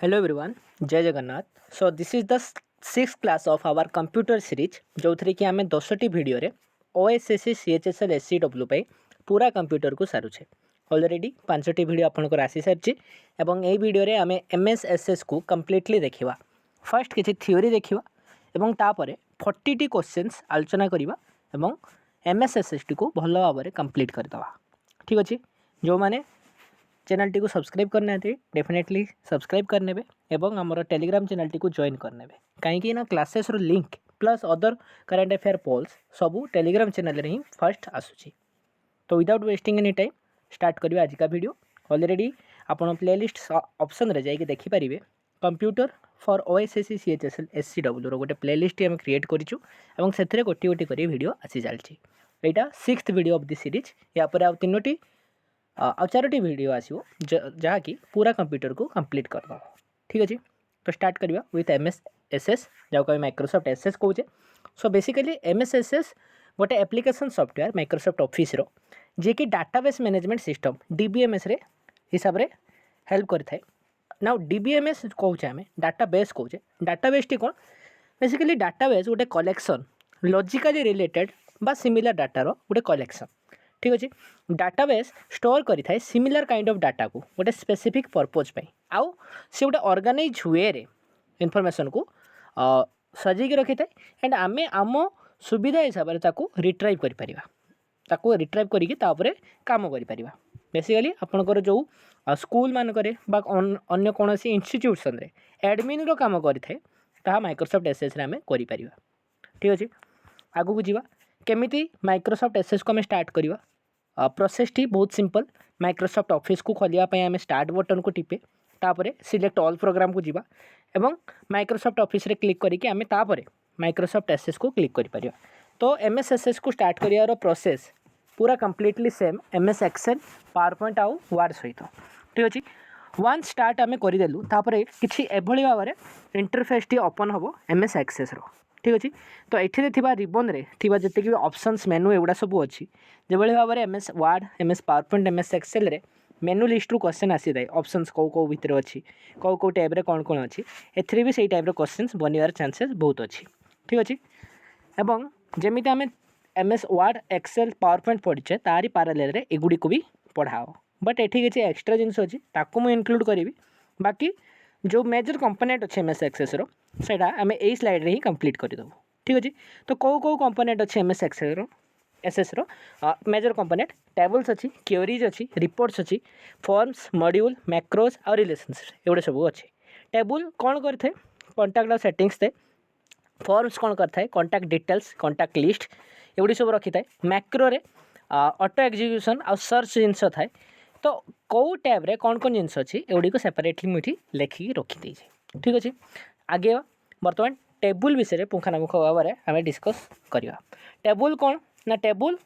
Hello everyone, जय Jagannath. So this is the six class of our computer series जो थी कि आम 10टी भिडियो ओएसएससी सीएचएसएल एससीडब्ल्यू पे पूरा कंप्यूटर को सारुचे। ऑलरेडी 5टी भिडियो आपंकर आसी सारी एवं यही भिडियो आम एमएसएसएस को कम्प्लीटली देखा। फर्स्ट किसी थ्योरी देखा और तापर 40टी क्वेश्चंस आलोचना करवा एवं एमएसएसएस टी को भल भाव में कंप्लीट करदे। ठीक अच्छे, जो मैंने चैनल टी को सब्सक्राइब करना डेफिनेटली सब्सक्राइब करने एवं आमर टेलीग्राम चैनल टी को जॉइन करने कहीं क्लासेस रो link plus other current affair polls सबू टेलीग्राम चैनल रे ही फर्स्ट आसूची। तो without wasting any time start करियो आज का वीडियो। ऑलरेडी आपन प्लेलिस्ट ऑप्शन रे जाइए देखिपारे computer for OSSC CHSL SCW रो गोटे प्लेलिस्ट आम क्रिएट करिछु एवं सेथिरे गोटी गोटी करी वीडियो आसी चलछि। एटा 6th video of this series. या पर आ 3टी आ 4टी वीडियो आसो जहाँकि पूरा कंप्यूटर को कंप्लीट करद। ठीक अच्छे, तो स्टार्ट करवा विथ एमएसएसएस जहाँ को माइक्रोसॉफ्ट एसएस कहे। सो बेसिकली एमएसएसएस गोटे एप्लिकेशन सॉफ्टवेयर माइक्रोसॉफ्ट ऑफिस रो जी कि डाटाबेस मैनेजमेंट सिस्टम डीबीएमएस रे हिसाब रे हेल्प करता है। नाउ डीबीएमएस कहे आम डाटाबेस कहे। डाटाबेस टी कौन? बेसिकली डाटाबेस गोटे कलेक्शन लॉजिकली रिलेटेड बा सिमिलर डाटार गोटे कलेक्शन। ठीक अच्छे, डाटाबेस स्टोर करें सिमिलर काइंड ऑफ डाटा को गोटे स्पेसिफिक पर्पज पे आउ से गोटे ऑर्गेनाइज वे रे इनफॉरमेशन को सजाई रखी था एंड आमे आम सुविधा हिसाब से रिट्राइव कर रिट्राइव करके काम कर। बेसिकली आपंकर जो स्कूल मानक अन्य कौन इंस्टीट्यूशन रे एडमिन रो काम करें माइक्रोसॉफ्ट एसएस रे आमे करि परिबा। ठीक अच्छे, आगू को जीवा केमिति माइक्रोसॉफ्ट एसएस को आम स्टार्ट करवा। प्रोसेस टी बहुत सिंपल। माइक्रोसॉफ्ट ऑफिस को खोलिया आम स्टार्ट बटन को टिपे तापर सिलेक्ट ऑल प्रोग्राम को जीवा एवं माइक्रोसॉफ्ट ऑफिस रे क्लिक करके आम तापर माइक्रोसॉफ्ट एसएस को क्लिक कर परिया। तो एमएसएसएस को स्टार्ट करियार प्रोसेस पूरा completely same MS Excel PowerPoint आउ वर्ड सहित। ठीक अच्छे, वन स्टार्ट आम करदेलु तापर किछि एभली भाव में इंटरफेस टी ओपन हम एमएस एक्सेस रो। ठीक अच्छे, तो ये रिबन रे जिते भी ऑप्शंस मेनू एगुड़ा सब अच्छी जो भाव में MS Word MS PowerPoint MS Excel रे मेनू लिस्ट रू क्वेश्चन आसी थाए। ऑप्शंस कौ भितर अच्छी कौ टाइप रे कौन कौन अच्छी एथरे भी सही टाइप क्वेश्चंस बनवार चांसेस बहुत अच्छी। ठीक अच्छे, एवं जमी आम MS Word Excel PowerPoint पढ़े तारी पारालेल रे एगुड़ी को भी पढ़ाओ। बट ये किसी एक्सट्रा जिनस अच्छी ताकू मुझे इनक्लूड करी। बाकी जो मेजर कंपोनेंट अच्छे एमएस एक्सेस रो सेटा आम यही स्लाइड रे ही कंप्लीट करदेबू। ठीक अच्छे, तो कौ कंपोनेंट अच्छे एमएस एक्सेल रो एसएस रो मेजर कंपोनेंट टेबल्स अच्छी क्वेरीज अच्छी रिपोर्ट्स अच्छी फॉर्म्स मॉड्यूल मैक्रोज और रिलेशंस एगुड़े सब अच्छे। टेबुल कौन करते कॉन्टैक्ट और सेटिंग्स थे। फॉर्म्स कौन करता कॉन्टैक्ट डिटेल्स कॉन्टैक्ट लिस्ट एगुड़ी सब रखी थाए। मैक्रो रे ऑटो एग्जीक्यूशन और सर्च जिनस थाए। तो कौ टैब रे कौन कौन जिनस अच्छी एगुड़ी को सेपरेटली मुझे लिखिकी रखी। ठीक अच्छे, आगे बर्तमान टेबुल विषय पुंखानुपुंख भाव में आम डिस्कस करवा। टेबुल कौन ना टेबुल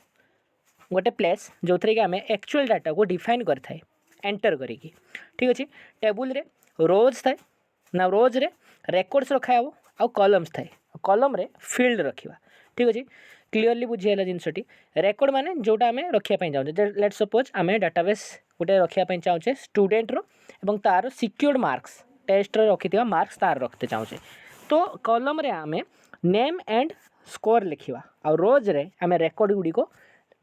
गोटे प्लेस जो थी कि आम एक्चुअल डाटा को डिफाइन करए एंटर करिकी। ठीक अच्छे, टेबुल रे रोज थाए ना रोज रे रेकॉर्ड्स रखा आ कॉलम्स थाए कॉलम रे फील्ड रखा। ठीक अच्छे, क्लीयरली बुझीगला जिनसटी रेकॉर्ड माने जोटा आम रखापी चाहूँ। लेट सपोज आम डाटाबेस गोटे रखापी चाहूँचे स्टूडेंट रो एवं तार सिक्योर्ड मार्क्स टेस्ट रखी मार्क्स तार रखते चाहूँचे। तो कॉलम रे आम नेम एंड स्कोर लिखा आ रोज रे आम रेकॉर्ड गुड़ी को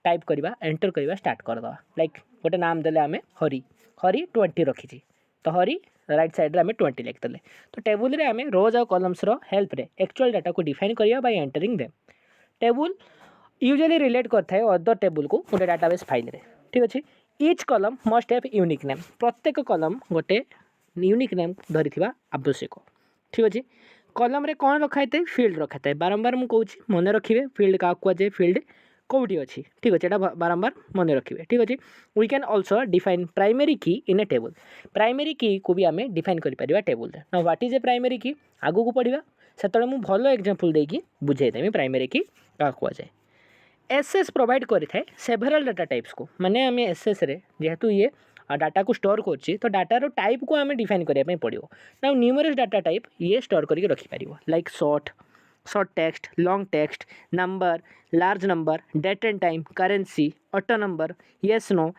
टाइप करवा एंटर करवा स्टार्ट करदे। लाइक गोटे नाम देले आम हरी 20 रखी तो हरी राइट साइड रे आम 20 लिखिदे। तो टेबुल रे आम रोज और कॉलम्स रो हेल्प रे एक्चुअल डाटा को डिफाइन करवा bye entering them. Table usually relate करता है अदर टेबुल को गोटे डाटाबेस फाइल रे। ठीक अच्छे, each column must have unique name प्रत्येक कॉलम गोटे यूनिक नेम धरी आवश्यक। ठीक अच्छे, कॉलम रे कौन रखाई थे फील्ड रखा था बारंबार मुझे कहूँ मन रखिए फील्ड क्या कहुए फील्ड कौटी अच्छी। ठीक अच्छे, यहाँ बारंबार मन रखिए। ठीक अच्छे, we can also define primary key in A table. Primary key को भी आम डिफाइन कर टेबुल ना व्हाट इज ए प्राइमरी की आगू को पढ़ा से मुझे भल एग्जांपल देकी बुझेदेमी प्राइमरी की क्या कहुए। एसएस प्रोवाइड करें सेभरल डाटा टाइप्स को माने आम एसएस रे जेहेतु ये डाटा को स्टोर कर तो डाटार टाइप को आम डिफाइन करने पड़ो ना न्यूमरस डाटा टाइप ये स्टोर करके रखिपर like short text long text number large number date and time currency auto number yes no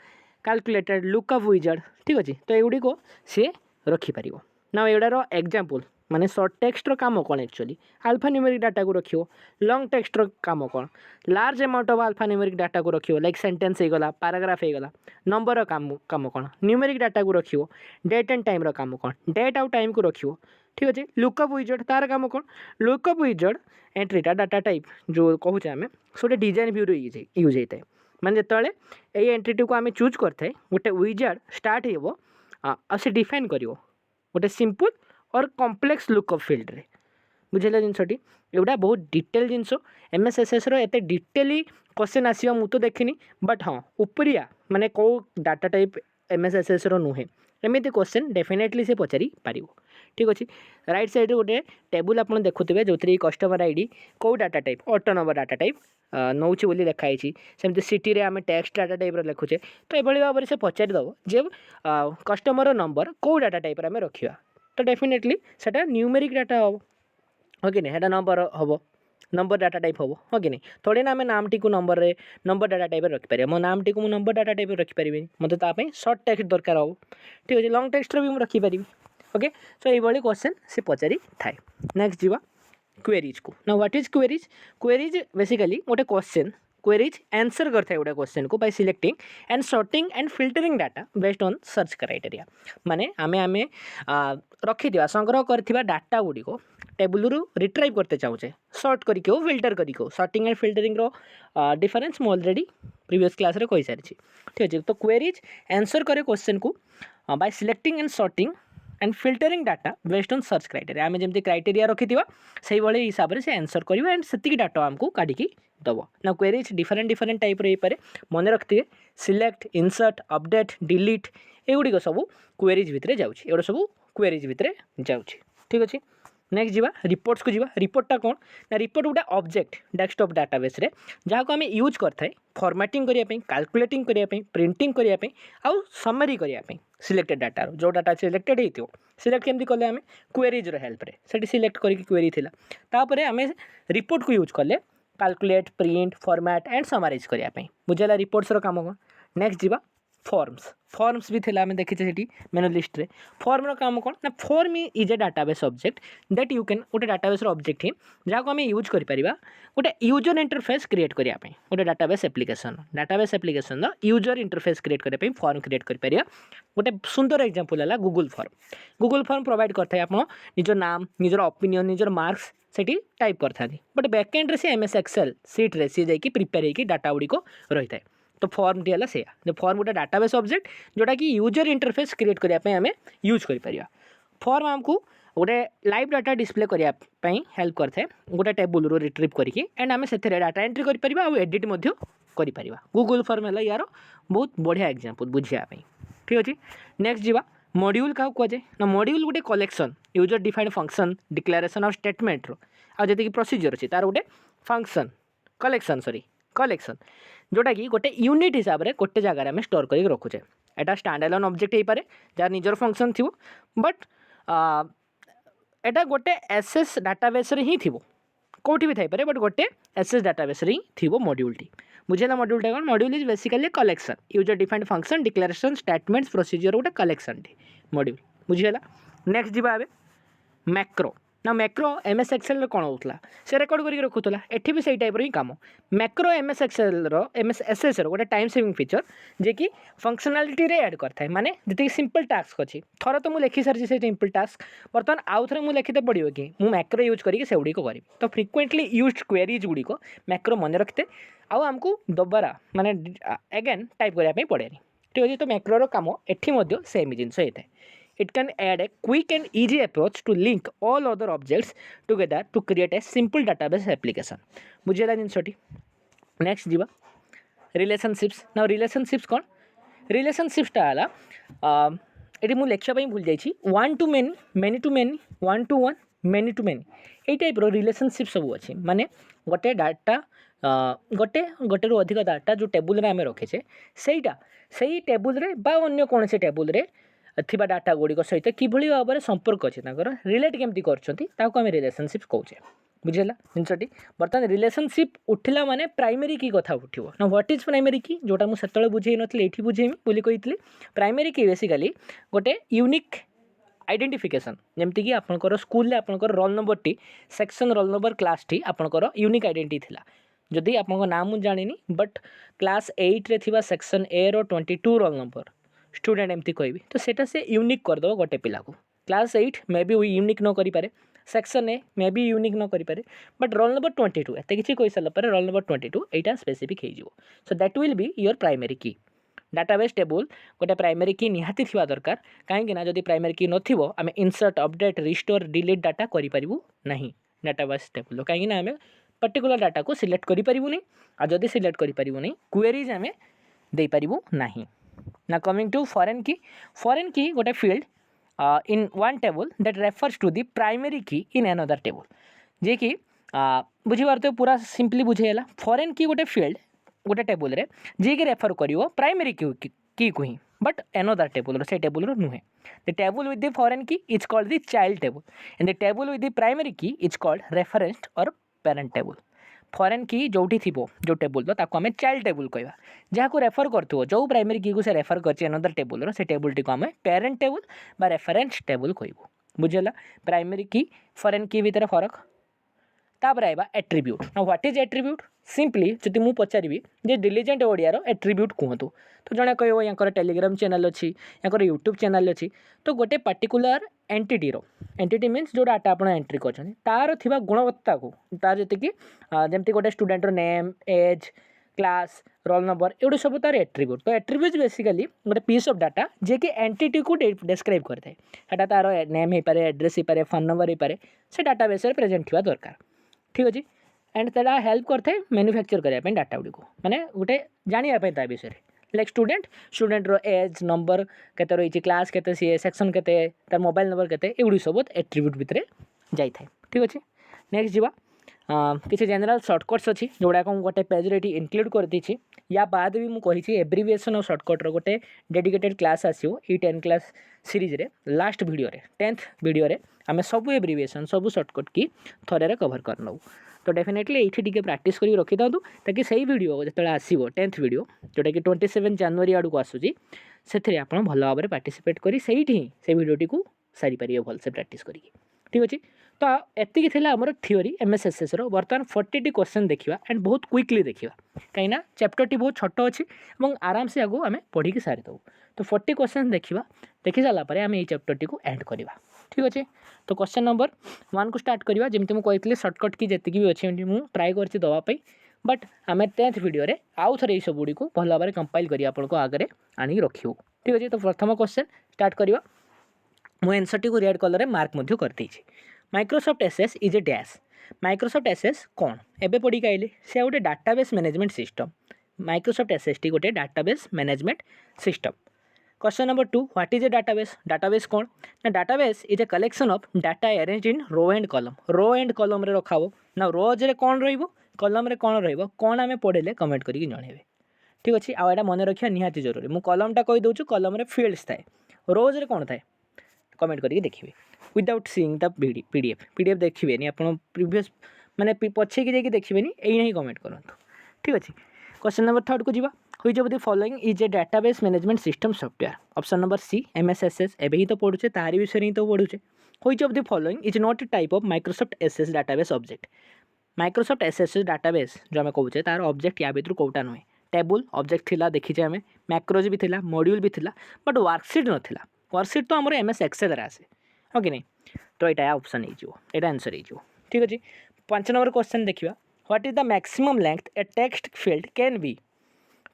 calculated lookup wizard. ठीक अच्छे, तो युड़ी को सी रखिपर। ना एडार एग्जांपल माने सर्ट टेक्स्ट काम कौन एक्चुअली अल्फा न्यूमेरिक डाटा को रखियो लॉन्ग टेक्स्ट काम कौन large amount of alpha numeric data को रखियो लाइक सेंटेंस हो गला पैराग्राफ हो गला नंबर काम काम कौन न्यूमेरिक डाटा को रखियो डेट एंड टाइम काम कौन डेट आउ टाइम को रखियो ठीक अच्छे लुकअप विजर्ड तार काम कौन लुकअप विजर्ड एंट्रीटा डाटा टाइप जो कहूचे आम से डिजाइन व्यू यूज होता है माने जिते ये एंट्रीटी को आम चूज करते गोटे विजर्ड स्टार्ट हो से डिफाइन कर गोटे सिंपल और कॉम्प्लेक्स लुकअप फील्ड रे बुझेगा जिनसटी एगुटा बहुत डिटेल जिनस एमएसएसएस रो एते डिटेली क्वेश्चन आसियो मु तो देखिनी बट हाँ उपरिया माने को डाटा टाइप एमएसएसएस रो नुहे एमती क्वेश्चन डेफिनेटली से पचारि पार ठीक अच्छे राइट साइड गोटे टेबुल आप देखुए जो थी कस्टमर आईडी कौ data type autonumber data type नौ बोली लिखाई सेमती सिटी रे आम टेक्स्ट डाटा टाइप लिखुचे तो ये भाव से पचारिदेव जे कस्टमर नंबर कौ डाटा टाइप आम रखा तो डेफिनेटली सेटा न्यूमेरिक डाटा हम हो कि नहीं नंबर हम नंबर डाटा टाइप हम हो कि नहीं थोड़े ना आम नामटी को नंबर डाटा टाइप रखिपर मो नामटी को नंबर डाटा टाइप रखिपारि मतलब ताप सर्ट टेक्स्ट दरकार हो ठीक अच्छे लॉन्ग टेक्स्ट भी मुझे रखिपारि ओके सो ये क्वेश्चन से पचारि थाए नेक्स्ट जीवा क्वेरीज को ना what is queries queries basically गोटे क्वेश्चन क्वेरीज आंसर करता है गोटे क्वेश्चन को by selecting and sorting and filtering data based on search criteria माने आमे आमे रखि दिवा संग्रह करथिबा डाटा गुडी को टेबुल रु रिट्राइव करते चाहूचे सॉर्ट करिके हो फिल्टर करिके हो सॉर्टिंग एंड फिल्टरिंग रो डिफरेंस मु ऑलरेडी प्रीवियस क्लास रे कहि सारी ठीक अछि तो क्वेरीज आंसर करे क्वेश्चन को by selecting and sorting and filtering data based on search criteria आम जमी क्राइटेरिया रखि से भाई हिसाब से आंसर कर एंड से डाटा आमको काढ़ी दब ना क्वेरीज डिफरेंट टाइप रहीपे मन रखिए सिलेक्ट इनसर्ट अपडेट डिलीट एगुड़िक सब क्वेरीज भितर जाऊँगी सब क्वेरीज भितर जाऊँगी ठीक अच्छे नेक्स्ट जीवा रिपोर्ट्स को जीवा रिपोर्टा कौन ना रिपोर्ट गोटे ऑब्जेक्ट डेस्कटॉप डाटाबेस रे जहाँ को आम यूज करते फॉर्मेटिंग करने कैलकुलेटिंग करने प्रिंटिंग करने आउ समरी करने सिलेक्टेड डाटा जो डाटा सिलेक्टेड हो सिलेक्ट केमती कले आम क्वेरीज हेल्प रे से सिलेक्ट करके क्वेरी थिला तापर आम रिपोर्ट को यूज कले calculate print format and summarise करने बुझेगा रिपोर्ट्स काम कौन नेक्स्ट जीवा फॉर्म्स भी थिला देखी से मेनू लिस्ट रे फॉर्म काम कौन ना form is a database object that you can गोटे डाटाबेस ऑब्जेक्ट ही जहाँ को आम यूज करें गोटे यूजर इंटरफेस क्रिएट करने गोटे database application user interface create करने फॉर्म क्रिएट कर गोटे सुंदर एग्जांपल है गूगल फॉर्म प्रोवाइड करता है आप निजर नाम निजर ओपिनियन निजर मार्क्स सेठी टाइप करता बट बैकएंड रे से एमएस एक्सेल सीट रे सी जाकि प्रिपेयर होकर डाटा गुड़ी रही है तो फॉर्म टी है से फॉर्म गोटे डाटाबेस ऑब्जेक्ट जोटा कि यूजर इंटरफेस क्रिएट करने आम यूज कर फॉर्म आमको गोटे लाइव डाटा डिस्प्ले करने हेल्प करता है गोटे टेबुल रू रिट्रीव करके एंड आम से डाटा एंट्री कर एडिट कर गूगल फॉर्म है यार बहुत बढ़िया एग्जांपल बुझापी ठीक अच्छे नेक्स्ट जीवा मॉड्यूल क्या कहुए ना मॉड्यूल गोटे collection user defined function declaration of statement रो जी प्रोसीजर अच्छी तार गोटे फंक्शन कलेक्शन जोटा कि गोटे यूनिट हिसाब से गोटे जगार आम स्टोर कर रखुचे एटा स्टैंड एलोन ऑब्जेक्ट हो पारे जार निजर फंक्शन थी बट एटा गोटे एसएस डाटाबेस रे ही थी कौटी भी थाईपे बट गोटे एसएस डाटाबेस रे ही थी मॉड्यूलटी बुझेगा मॉड्यूलटा कौन module is basically collection user defined function declaration statements procedure गोटे कलेक्शन टी मॉड्यूल बुझीगला नेक्स्ट जीवा ए मैक्रो ना मैक्रो एमएस एक्सेल कौन होता से रेकर्ड करके रखुला एठी भी सही टाइप ही काम मैक्रो एमएस एक्सेल एमएस एसएस गोटे टाइम सेविंग फीचर जे कि फंक्शनालिटी रे ऐड करता है माने जी सिंपल टास्क अच्छी थर तो मुझे लिखी सारी से सिंपल टास्क बर्तमान आउ थे मुझे लिखते पड़ो कि मुझे मैक्रो यूज करके से गुड़िक करी तो फ्रिक्वेंटली यूज क्वेरीज गुड़िक मैक्रो मन रखते आमको दोबारा माने अगेन टाइप करने पड़े ठीक अच्छे तो मैक्रो काम एटी सेम जिनस होता है it can add a quick and easy approach to link all other objects together to create a simple database application बुझेगा जिनसटी नेक्स्ट जीवा रिलेशनशिप्स ना रिलेशनशिप्स कौन रिलेशनशिप्सटा है ये मुझे लिखापी भूल जाइए one to many many to many one to one many to many यही टाइप रिलेशनशिप सब अच्छी माने गोटे डाटा गोटे गोटे रू अधिक डाटा जो टेबुल रे आम रखीचे सेटा से टेबुल रे बा अन्य कौन से टेबुल रे थिबा डाटा गुड़िक सहित किभली भाव में संपर्क अच्छे रिलेट केमती करम रिलेशनशिप कौचे बुझेगा जिनसटी बर्तमान रिलेशनशिप उठिला माने प्राइमरी की कथा उठो ना व्हाट इज प्राइमरी की जोटा मुझे बुझे नी ये बुझेमी बोली कही प्राइमरी की बेसिकली गोटे यूनिक आइडेंटिफिकेशन जमती कि आपंकर स्कूल आपंकर roll number T section roll number class T आपंकर यूनिक आइडेंटिटी थिला जदि आपंक नाम मुझे जानी बट क्लास 8 रे थिबा सेक्शन ए रो 22 रोल नंबर स्टूडेंट एमती कहबी तो सेटा से यूनिक करदेव गोटे पिला को क्लास 8 मे बी यूनिक न करें section A may be unique न करें बट रोल नंबर 22 एत किसी कही सारा रोल नंबर 22 यहाँ स्पेसिफिक हो so that will be your primary की डाटाबेस टेबुल गोटे प्राइमरी की निहाती थिबा दरकार कहीं जदि प्राइमरी की नथिबो आमे insert update restore delete data करि परिबु नहीं डाटाबेस टेबुल कहीं आमे पर्टिकुलर डाटा को सिलेक्ट करि परिबु नहीं आ जदि सिलेक्ट करि परिबु नहीं क्वेरीज आमे दे परिबु नहीं ना कमिंग टू फॉरेन की गोटे field in one table that refers to the primary key in another table जे कि बुझीपार पूरा सिंपली बुझेला फॉरेन की गोटे फील्ड गोटे टेबुल रे जी के रेफर करिवो प्राइमरी की को ही बट अनदर टेबुल से टेबुल नुहे the table with the foreign key is called the child table and the table with the primary key is called referenced और parent table foreign key जोटी थी जो table तो ताको आमे चाइल्ड टेबुल कहवा जहाँ को रेफर करथो जो प्राइमरी की को से रेफर करछि अनदर टेबुल से टेबुल टी को आमे पेरेंट टेबुल बा रेफरेंस टेबुल कहबो बुझला प्राइमरी की फॉरेन की भीतर फरक तापर आइबा एट्रिब्यूट ना व्हाट इज एट्रिब्यूट सिंपली जदि मु पचारिबी जे डिलीजेंट ओडियार एट्रिब्यूट कहतु तो जड़े कह यहाँ टेलीग्राम चैनल अच्छी यहाँ यूट्यूब चैनल अच्छी तो गोटे पर्टिकुलर एंटिटी मीन्स जो डाटा आप एंट्री कर तार थिबा गुणवत्ता को तार जी जमती गोटे स्टूडेंटर name age class roll number एगुड़ी सब तार एट्रिब्यूट तो एट्रिब्यूट बेसिकली गोटे पीस ऑफ डाटा जे कि एंटिटी को डिस्क्राइब करता है तार नेम हो पारे एड्रेस हो पारे फोन नंबर हो पारे से डाटा बेस प्रेजेंट थोड़ा दरकार ठीक अच्छे एंड तेरा हेल्प करते मैन्युफैक्चर करने डाटा गुड़ी माने गोटे जानापी विषय लाइक स्टूडेंट रो एज नंबर केते रही क्लास केते सी सेक्शन केते तार मोबाइल नंबर केते एगुड़ी सब एट्रिब्यूट भितर जाए ठीक अच्छे नेक्स्ट जीवा किसी जनरल सर्टकट्स अच्छी जोड़ा को गोटे पेज रे इनक्लूड कर दी या बाद भी मुझे एब्रिविएशन और सर्टकट्र गोटे डेडिकेटेड क्लास आसो ई 10 क्लास सीरीज रे लास्ट वीडियो रे 10th वीडियो रे आमे सब एब्रिविएशन सब सर्टकट की थरे कवर कर नौ तो डेफिनेटली ये टी प्राक्ट कर रखी था ताकि सही वीडियो जो आसो 10th वीडियो जोटा कि 27 जनवरी आड़ को आसूँ से आप भल भाव में पार्टिसिपेट कर से भिडटी को सारी पारे भलसे प्राक्ट करी ठीक अच्छे तो एतिकी थिला हमर थ्योरी एमएसएसएस रो बर्तमान 40 क्वेश्चन देखिबा एंड बहुत क्विकली देखिबा कहीं चैप्टर टी बहुत छोट अच्छी और आराम से आगो आमे पढ़ी की सारी दबू तो 40 क्वेश्चन देखिबा देखि सारा पर आमे ये चैप्टर टी को एंड करवा ठीक अच्छे तो क्वेश्चन नंबर 1 को स्टार्ट करवा जमी मुझे कहती सर्टकट की जी भी अच्छी मुझे ट्राए कर दवाई बट आम 10th वीडियो आउ थे सब गुड़ी को भल भाव में कंपाइल कर आपको आगे आनी रखू ठीक अच्छे तो प्रथम क्वेश्चन स्टार्ट करवा मुझे आंसर टी को रेड कलर में मार्क कर देछि Microsoft SS is a dash Microsoft SS कौन एबे पढ़ी आइले से गोटे database management system Microsoft SS टी गोटे database management system question number 2 what is a database कौन ना database is a collection of data arrange in row and column रे रखाबो ना रोज रे कौन रहिबो कॉलम रे कौन रहिबो कौन आमे पढ़ेले कमेंट करके जणेबे ठीक अच्छे आ एटा मन रखिया निहाती जरूरी मु कॉलमटा कहि दउछु कॉलम रे फील्ड्स थाए रोज रे कौन थाए कमेंट करके देखिए विदाउट सीइंग द पीडीएफ देखिए नहीं आप प्रीवियस माने पछे की जाकि देखिए यही नहीं कमेंट करूँ ठीक अच्छे क्वेश्चन नंबर 3 को जीवा which of the following is a database management system software option number C MSSS एबे ही तो पढ़ुचे तारी विषय ही तो पढ़ुचे which of the following is not a type of Microsoft SS database object Microsoft SS database जो आम कहूचे तार ऑब्जेक्ट या भितर कोटा नुहे टेबुल ऑब्जेक्ट थिला देखीचे आम मैक्रोज भी थिला मॉड्यूल भी थिला बट वर्कशीट नथिला वर्कशीट तो आम एमएस एक्सेल आसे हाँ कि नहीं तो यहाँ ऑप्शन हो आंसर हो ठीक अच्छे 5 नंबर क्वेश्चन देखिए what is the maximum length A text field can be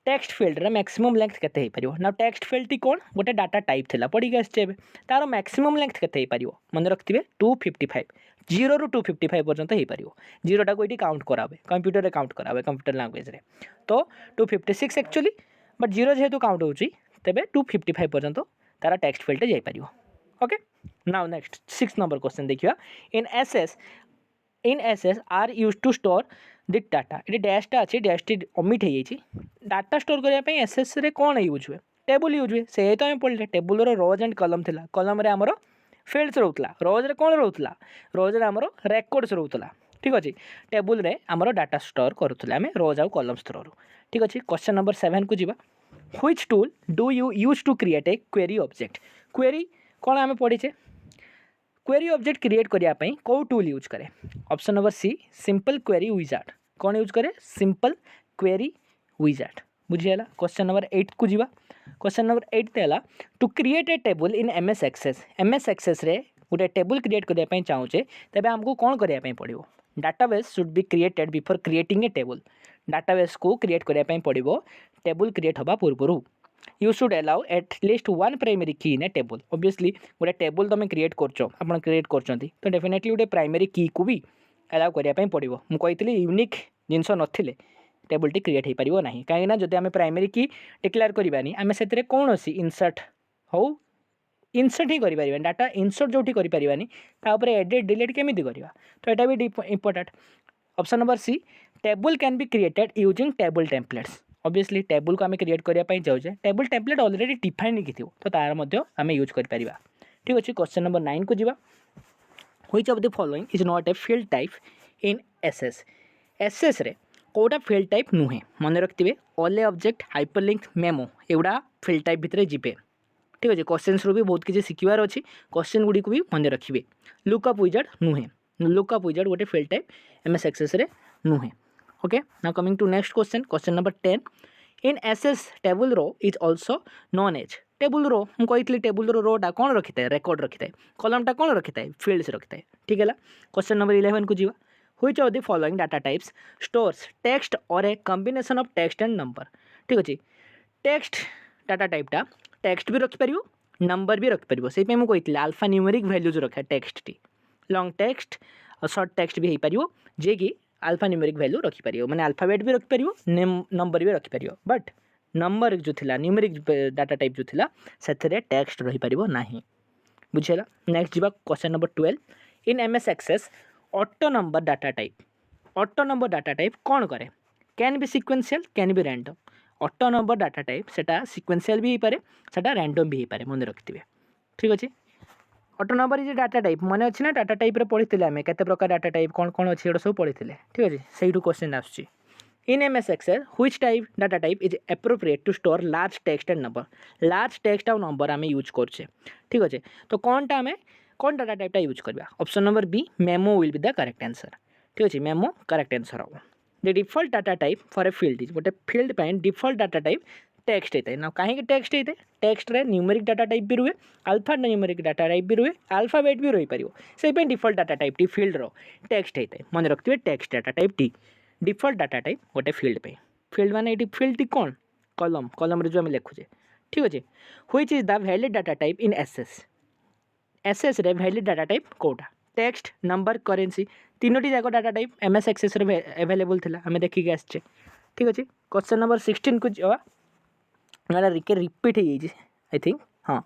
text field रे मैक्सिमम लेंथ केते हे परियो ना टेक्स्ट फील्ड टी कोन गोटे डाटा टाइप थिला पढ़ी के आछे तार मैक्सिमम लेंथ केते हे परियो मन रखथिबे 255 0 रु 255 पर्यंत हे परियो जीरोटा को इटी काउंट कराबे कंप्यूटर रे काउंट कराबे कंप्यूटर लैंग्वेज रे तो 256 एक्चुअली बट जीरो जेहेतु काउंट होची तेबे 255 पर्यंत तारा टेक्स्ट फील्ड जाई परियो okay now next 6 number question देखिया in SS are use to store the data ये डैशटा अच्छे डैश टी ओमिट हो डाटा स्टोर करने एसएस रे कौन यूज हुए टेबुल यूज हुए से तो आम पढ़ले टेबुल रोज एंड कलम थिला कलम रे आमर फील्ड्स रोला रोज रे कौन रोला रोज रे आमर रेकर्ड्स रोला ठीक अच्छे टेबुल रे आमर डाटा स्टोर करूँ आम रोज आउ कलम्स थ्रू ठीक अच्छे क्वेश्चन नंबर 7 को जीवा which tool do you use to create a query object query कौन आम पढ़ीचे क्वेरी ऑब्जेक्ट क्रिएट करने कौ टूल यूज करे option number C simple query wizard कौन यूज करे सिंपल क्वेरी विजार्ड बुझीगला क्वेश्चन नंबर 8 को जीवा क्वेश्चन नंबर 8 है to create a table in MS Access रे गोटे टेबल क्रिएट करने चाहूचे तेज आमको कौन करने पड़ो database should be created before creating a table database को क्रिएट करने पड़ो टेबल क्रिएट हवा पूर्व you should allow at least one primary key in A table obviously गोटे टेबल तुम क्रिएट कर क्रिएट कर तो डेफिनेटली गोटे प्राइमरी की को भी अलाउ करने पड़ो मुझे यूनिक जिनस नथिले टेबल टी क्रिएट हो पार ना कहीं जब आम प्राइमरी की डिक्लेयर करवानी आम से कौन सी इनसर्ट हो इनसर्ट ही करें डाटा इनसर्ट जो करें एडिट डिलीट केमी करवा तो यहाँ भी important option number C table can be created using table templates obviously table को आम क्रिएट करने चाहूचे टेबल टेम्पलेट ऑलरेडी डिफाइन कि तो तार आम यूज कर ठीक अच्छे क्वेश्चन नंबर 9 को जीवा which of the following is not a field type in SS रे कोटा फील्ड टाइप नुहे मन रखिए ऑले ऑब्जेक्ट हाइपरलिंक मेमो एगुड़ा फील्ड टाइप भितर जीवे ठीक अच्छे क्वेश्चन रू भी बहुत किसी शिखबार अच्छी क्वेश्चन गुड़ी को भी मन रखिए लुकअप विजार्ड नुहे लुकअप विजार्ड गोटे फील्ड टाइप एमएस एक्सेस रे नुहे okay now coming to next question number 10 in एसएस टेबल रो is also known as table रो मुझे टेबल रोटा कौन रखी था रेकर्ड रखी था कलमटा कौन रखी था फील्ड्स रखी था ठीक है क्वेश्चन नंबर 11 को जीवा which of the following data types stores text और a combination of text and number ठीक अच्छे टेक्स्ट डाटा टाइपटा टेक्स्ट भी रखिपर नंबर भी रखिपर से मुझे अल्फा न्यूमेरिक वैल्यूज रखे टेक्स्ट टी लॉन्ग टेक्स्ट और शॉर्ट टेक्स्ट भी हो पार जे कि अल्फा न्यूमेरिक वैल्यू रखिपर मैंने अल्फाबेट भी रखिपर नंबर भी रखिपर बट नंबर जो थिला न्यूमेरिक डाटा टाइप जो थिला से टेक्स्ट रही पार ना बुझेगा नेक्स्ट जीवा question number 12 in MS Access auto number data type कौन करे can be sequential can be random auto number data type सेटा सिक्वेंशियल भी हो पारे सेटा रैंडम भी हो पारे मन रखिए ठीक अच्छे auto number is data type मन अच्छी ना डाटा टाइप पढ़ी आम के प्रकार डाटा टाइप कौन कौन अच्छे सब पढ़ी ठीक अच्छे से क्वेश्चन आसूँ in MS Excel which type data type is appropriate to store large text and number large text और नंबर आम यूज करछे ठीक अच्छे तो कौनटा आम कौन डाटा टाइपटा यूज करवा option number B memo will be the correct answer ठीक अच्छे मेमो करेक्ट आंसर हम the default data type for a field is गोटे फील्ड पे डिफॉल्ट डाटा टाइप टेक्स्ट होता है ना कहीं टेक्स्ट होता है टेक्स्ट रे न्यूमेरिक डाटा टाइप भी रुए अल्फा न्यूमेरिक डाटा टाइप भी रुए अल्फाबेट भी रही पार से डिफॉल्ट डाटा टाइप टी फील्ड रो टेक्स्ट होता है मन रखिए टेक्स्ट डाटा टाइप टी डिफॉल्ट डाटा टाइप गोटे फील्ड पे फील्ड माने ये फील्ड टी कौन कलम जो आम लिखुचे ठीक अच्छे which is the valid data type in SS रे वैलिड डाटा टाइप कोटा टेक्स्ट नंबर करेन्सी तीनोटी जाक डाटा टाइप एमएस एक्सेस रे अवेलेबल थिला आम देखिक आसचे ठीक अच्छे क्वेश्चन नंबर 16 को जावा रिपीट हो जाए आई थिंक हाँ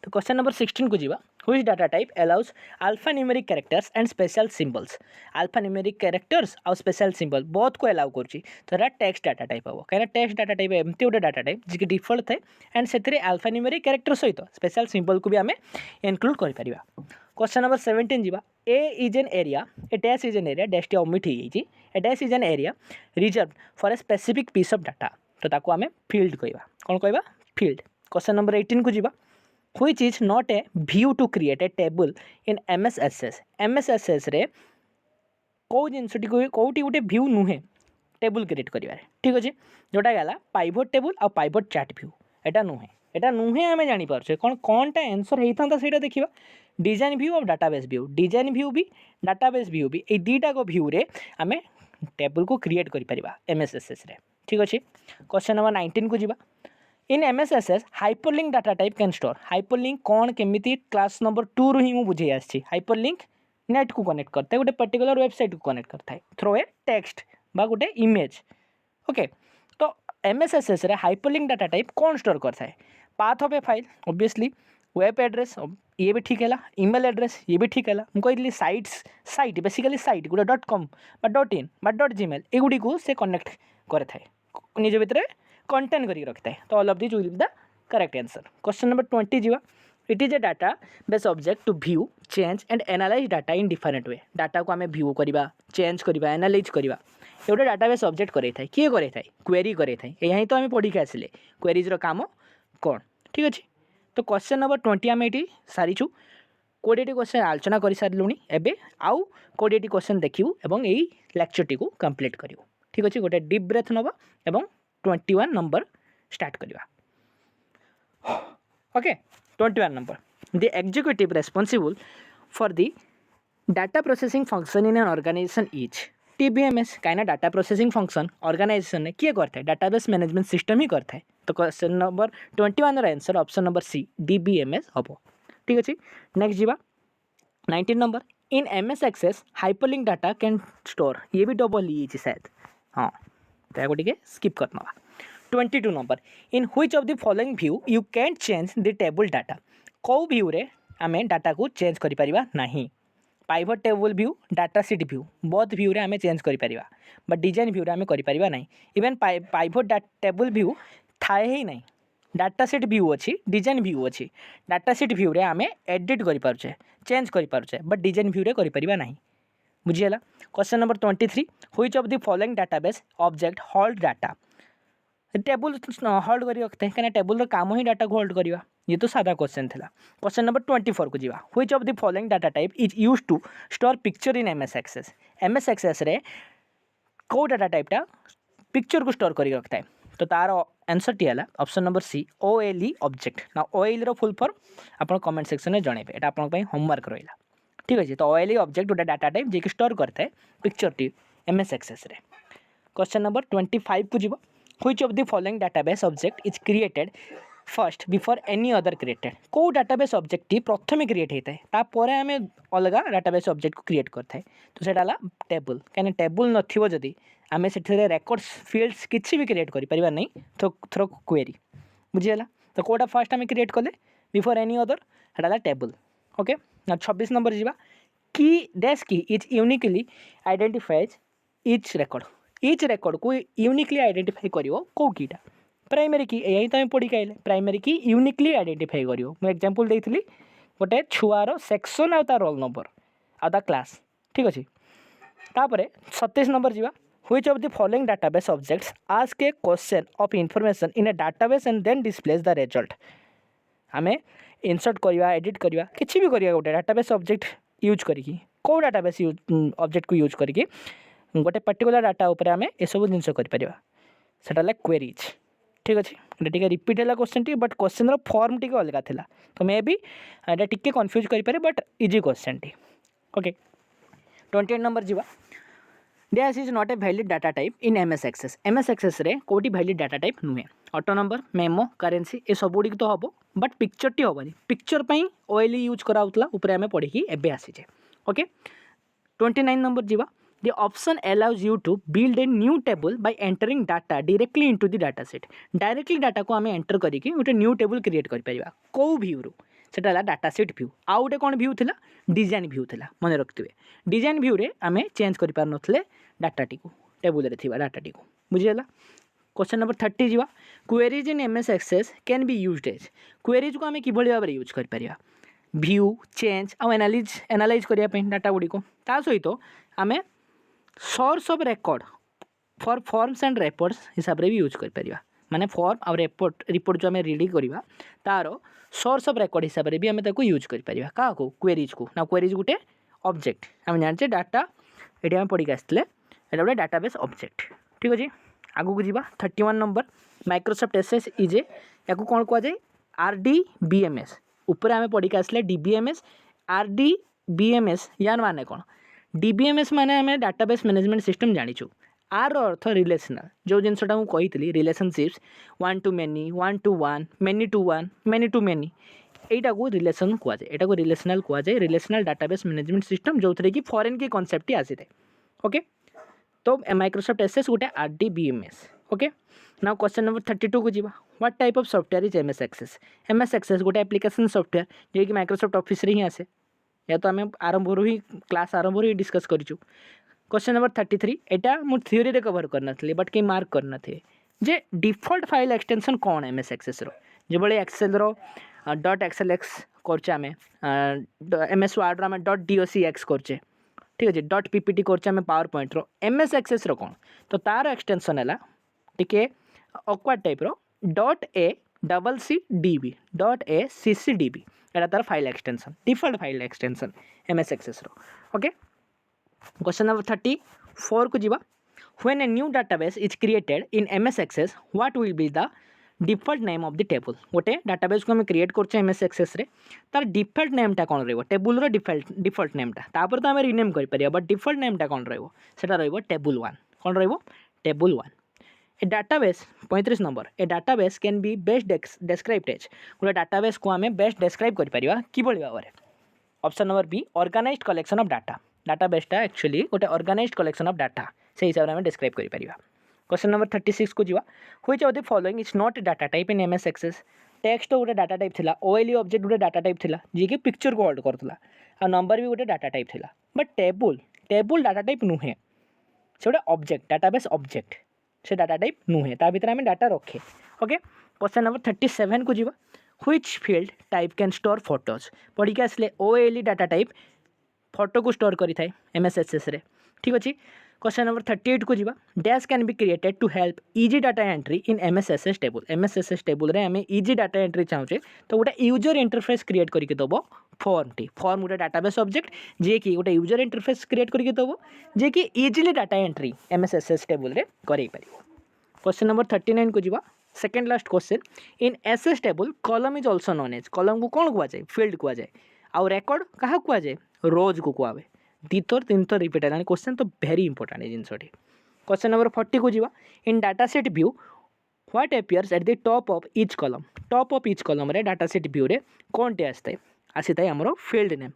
तो क्वेश्चन नंबर 16 को जीवा which data type allows alpha numeric characters and special symbols alpha numeric characters और स्पेशल सिंबल बहुत को अलाउ कर तो टेक्स्ट डाटा टाइप हम कहीं टेक्स्ट डाटा टाइप एमती गोटे डाटा टाइप जी डिफॉल्ट थाए एंड से अल्फा न्यूमेरिक कैरेक्टर सहित स्पेशल सिंबल को भी आम इनक्लूड कर क्वेश्चन नंबर 17 जीवा a is an area a dash is an area dash टी ओमिट हो जाए a dash is an area reserved for a specific piece of data तो ताको आम फील्ड कहवा कौन कहवा फील्ड क्वेश्चन नंबर 18 को जीवा which is not a view to create a table in MS Access रे कौ जिनसटी कौटी गोटे व्यू नुहे टेबल क्रिएट कर ठीक अच्छे जोटा गला पाइवट टेबल और पाइवट चैट व्यू एटा नुहे आम जापर कौन कौनटा आंसर होता से देखा डिजाइन व्यू और डाटाबेस व्यू डिजाइन व्यू भी डाटाबेस व्यू भी ये दुईटा व्यू रे आम टेबल को क्रिएट कर एमएस एक्सेस रे ठीक अच्छे क्वेश्चन नंबर 19 को जीवा in MS Access hyperlink data type can store hyperlink कौन केमिति क्लास नंबर 2 रू ही मुझे बुझे आसी हाइपरलिंक नेट को कनेक्ट करता है गोटे पर्टिकुलर वेबसाइट को कनेक्ट करता है थ्रू ए टेक्स्ट बा गोटे इमेज ओके तो एमएस एक्सेस रे हाइपरलिंक डाटा टाइप कौन स्टोर करता है path of A file obviously web address ये भी ठीक है ईमेल एड्रेस ये भी ठीक है मुझे साइट बेसिकली साइट गोटे .com .in .gmail एगुड़ी को से कनेक्ट करता है निज भितर कंटेन करके रखता है तो all of this will be the correct answer question number 20 जीवा it is a data base object to view change and analyse data in different way data को आम व्यू करवा चेंज करवा एनालाइज करवा ये गोटे डाटाबेस ऑब्जेक्ट करे किए करे क्वेरी करे यहाँ तो आम पढ़ी आसिले क्वेरीज काम कौन ठीक अच्छे तो क्वेश्चन नंबर 20 आम ये सारीचु कोड़े क्वेश्चन आलोचना कर सारूँ एवं आउ कोड़े क्वेश्चन देखू और यही लेक्चर टी कंप्लीट करूँ। ठीक अच्छे गोटे डीप ब्रेथ नवा एवं 21 नंबर स्टार्ट करवा। ओके 21 नंबर the executive responsible for the data processing function in an organisation is DBMS. कहीं डाटा प्रोसेसिंग फंक्शन ऑर्गेनाइजेशन में किए करता है डाटाबेस मैनेजमेंट सिस्टम ही करता है। तो question number 21 answer option number C DBMS हम। ठीक अच्छे नेक्स्ट जीवा 19 नंबर in MS Access hyperlink data can store. ये भी डबल ई शायद हाँ तो टे स्किप करना। 22 number in which of the following view you can change the table data. कौ व्यू रे आमे डाटा को चेंज करि परिबा नहीं। Pivot table view data sheet view both view रे आमे चेंज करि परिबा बट डिजाइन व्यू रे आमे करि परिबा नहीं। इवन पाइवट टेबल व्यू थाए ही नहीं। डाटा सीट व्यू अच्छी डिजाइन व्यू अच्छी डाटा सीट व्यू रे आमे एडिट करि पारुछे चेंज करि पारुछे बट डिजाइन व्यू रे करि परिबा नहीं। बुझीगला। Question number 23 which of the following database object hold data. Table hold कर रखते हैं कहीं टेबल काम ही डाटा को होल्ड करवा। ये तो सादा क्वेश्चन था। क्वेश्चन नंबर 24 को जीवा which of the following data type is used to store picture in MS Access. MS Access रे को डाटा टाइपटा पिक्चर को स्टोर कर रखता है। तो तार आंसर टी है option number C OLE object ना ओएल रो फुल फॉर्म आप कमेंट सेक्शन में जनइबे एटा आपन पई होमवर्क रहिला। ठीक अच्छे तो ओएलई ऑब्जेक्ट गोटे डाटा टाइप जे स्टोर करता है पिक्चर टी एमएस एक्सेस रे। क्वेश्चन नंबर 25 को जीवा which of the following database object is created first before any other created. को डाटाबेस ऑब्जेक्ट टी प्रथम क्रिएट होता है तापर आम अलग डाटाबेस ऑब्जेक्ट को क्रिएट करता है। तो सेटा है टेबल कहीं टेबल नथिबो जदि आम से रेकर्ड्स फील्ड्स किसी भी क्रिएट करें नहीं थ्रो क्वेरी। बुझीगला। तो कौटा फास्ट आम क्रिएट कले बिफोर एनी अदर सेटा टेबल। ओके 26 नंबर जीवा की dash key is uniquely identifies each record. Each record को यूनिकली आइडेंटिफाई करिवो को कीटा प्राइमरी की यही तो पढ़ी आइले प्राइमरी की यूनिकली आइडेंटिफाई करिवो। मैं एग्जांपल देइथिली गोटे छुआर सेक्शन आ रोल नंबर आ क्लास। ठीक अच्छे तापर 27 नंबर जीवा which of the following database objects ask a question of information in a database and then displays the result. आमे इंसर्ट करवा एडिट करवा किसी भी करवा गोटे डाटाबेस ऑब्जेक्ट यूज करिकी को डाटाबेस ऑब्जेक्ट को यूज करिकी गोटे पर्टिकुलर डाटा उपर आमे ए सब जिनस करिपरिबा सेटा ला क्वेरीज। ठीक अच्छे ये रिपीट है क्वेश्चन टी बट क्वेश्चन रो फॉर्म टी अलग था तो मे बी एटा टिके कन्फ्यूज करें बट इजी क्वेश्चन टी। ओके 28 नंबर जीवा dash is not a valid data type in MS Access. MS Access रे कोटी वैलिड डाटा टाइप नुहे। ऑटो नंबर मेमो करेन्सी ये सब गुड़ी तो हम बट पिक्चर टी हेनी पिक्चर पर ओएलई यूज कराउतला ऊपर आम पढ़ी एवं आसीचे। ओके 29 नंबर जीवा the option allows you to build a new table by entering data directly into the data set। Directly data को आम एंटर करके गोटे न्यू टेबल क्रिएट कर कौ व्यू रू सेटा डाटा सेट व्यू आउ गोटे कौन व्यू था डिजाइन व्यू था मन रखिए। डिजाइन व्यू रे आम चेंज कर पार नथिले डाटा टी को टेबल रे थिबा डाटा टी को। बुझीगला। क्वेश्चन नंबर 30 जीवा queries in MS Access can be used as. Queries को आम किभଳି भाबरे यूज कर परिया व्यू चेंज आ एनालाइज करने डाटा गुड़ी को ता सहित आम source of record for forms and reports हिसाब से भी यूज कर माने फॉर्म और रिपोर्ट जो आम रेडी करवा तार सोर्स ऑफ रेकॉर्ड हिसाब से भी आम यूज कर क्या क्वेरीज को ना क्वेरीज गोटे ऑब्जेक्ट आम जानचे डाटा ये आम पढ़ी आसते यहाँ गोटे डाटाबेस ऑब्जेक्ट। ठीक अच्छे आगू को जीवा 31 नंबर माइक्रोसॉफ्ट एसएस इजे या कौन कहुए RDBMS ऊपर आम पढ़ी आसले DBMS RDBMS यार माने कौन DBMS माने आम डाटाबेस मैनेजमेंट सिस्टम जानीचु आर अर्थ रिलेशनल जो जिनसटा मुझे कही relationships 1 to many 1 to 1 many to 1 many to many यहीटा को रिलेशन कहुए यहाँ को रिलेशनल कहुए रिलेशनल डाटाबेस मैनेजमेंट सिस्टम जो थी कि फॉरेन की कॉन्सेप्ट आसी थे। ओके तो माइक्रोसॉफ्ट एसएस गोटे RDBMS। Okay now question number 32 को जीवा what type of software is MS Access. MS Access गोटे एप्लिकेशन सॉफ्टवेयर जो कि माइक्रोसॉफ्ट ऑफिस रे ही आसे या तो आम आरंभ ही क्लास आरंभ ही डिस्कस करूँ। क्वेश्चन नंबर 33 एटा मुझे थ्योरी रे कवर करना बट कहीं मार्क करना जे डिफॉल्ट फाइल एक्सटेंशन कौन एमएस एक्सेस रो जो बड़े एक्सेल रो .xlx करचे आम एमएस वर्ड रो .docx करचे। ठीक अच्छे .ppt करचे आम पावर पॉइंट रो एमएस एक्सेस रो कौन तो तार एक्सटेंशन है टिके ऑकवर्ड टाइप रो .a .cdb एटा तार file extension default file extension MS Access रो ओके। क्वेश्चन नंबर 34 को जीवा when a new database is created in MS Access what will be the default name of the table. गोटे database को हम create कर MS Access रे तार default नेमटा कौन रहिबो टेबुल रो डिफॉल्ट नेमटा तापर तो हम रिनेम कर परिया बट डिफॉल्ट नेमटा कौन रहिबो सेटा रहिबो टेबुल 1 कौन रहिबो table 1। A database 35 number a database can be best described as गोटे डाटाबेस को आम बेस्ट डेस्क्राइब कर कि भाव में। Option number B organised collection of data डाटाबेसटा एक्चुअली गोटे ऑर्गेनाइज्ड कलेक्शन ऑफ डाटा से हिसाब से आम डेस्क्राइब कर। क्वेश्चन नंबर 36 को जीवा which of the following is not data type in MS Access। Text गोटे डाटा टाइप थिला OLE ऑब्जेक्ट गोटे डाटा टाइप थिला जी कि पिक्चर को होल्ड करथला आ नंबर भी गोटे डाटा टाइप थिला बट टेबुल डाटा टाइप नुहे से गोटे ऑब्जेक्ट डाटाबेस ऑब्जेक्ट से डाटा टाइप नुहे ता भीतर आम डाटा रखे ओके। क्वेश्चन नंबर 37 को जीवा which field type can store photos पढ़ी के आसले OLE डाटा टाइप फोटो को स्टोर करि थाए MS Access रे ठीक अच्छे। क्वेश्चन नंबर 38 को जीवा dash can be created to help easy data entry in MS Access table MS Access table रे आमे इजी डाटा एंट्री चाहूचे तो गोटे यूजर इंटरफेस क्रिएट करके दबो फॉर्म गोटे डाटाबेस ऑब्जेक्ट जे कि गोटे यूजर इंटरफेस क्रिएट करके दबो जे कि easily data entry MS Access table रे करै परिबो। क्वेश्चन नंबर 39 को जीवा second last question in SS table column is also known as column को कौन कुआ जाए फील्ड कुआ जाए आउ रेकॉर्ड कहा कुआ जाए रोज को कुआ जाए दीथर तीन थर रिपीट है क्वेश्चन तो भेरी इंपोर्टेंट जिनसटी। क्वेश्चन नंबर 40 को जीवा in dataset view what appears at the top of each column रे डाटासेट व्यू रे कौन टे आसी थाए आमर फील्ड नेम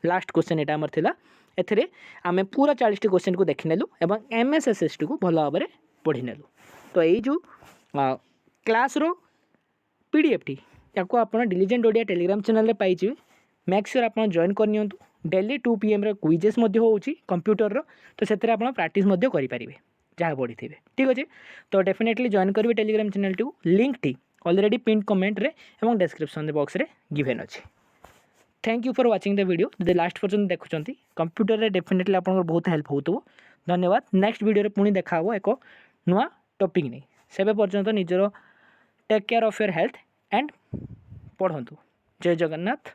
लास्ट क्वेश्चन एटा आमर थिला एथिरे आमे पूरा 40 टी क्वेश्चन को देखिनेलु एवं MS Access को भल भाव में पढ़ी नेलु। तो यही जो क्लास रो PDF टी याको आप डिलीजेंट ओडिया टेलीग्राम चैनल रे पाइछि मेक श्योर आप जॉइन करनी डेली 2 PM रे क्विजेस होउछि कंप्यूटर रो तो से प्रैक्टिस करें जहाँ पढ़ी थे ठीक अच्छे। तो डेफिनेटली जॉइन करेंगे Telegram channel T link T already pin comment रे एवं डिस्क्रिप्शन बॉक्स रे गिवन अच्छे। Thank you for watching the video जब लास्ट पर्यटन देखुं कंप्यूटर रे डेफिनेटली आप बहुत हेल्प हो। धन्यवाद नेक्स्ट वीडियो पुणी देखा एक नुआ टॉपिक नहीं से पर्यंत निजर take care of your health and पढ़ंतु। जय जगन्नाथ।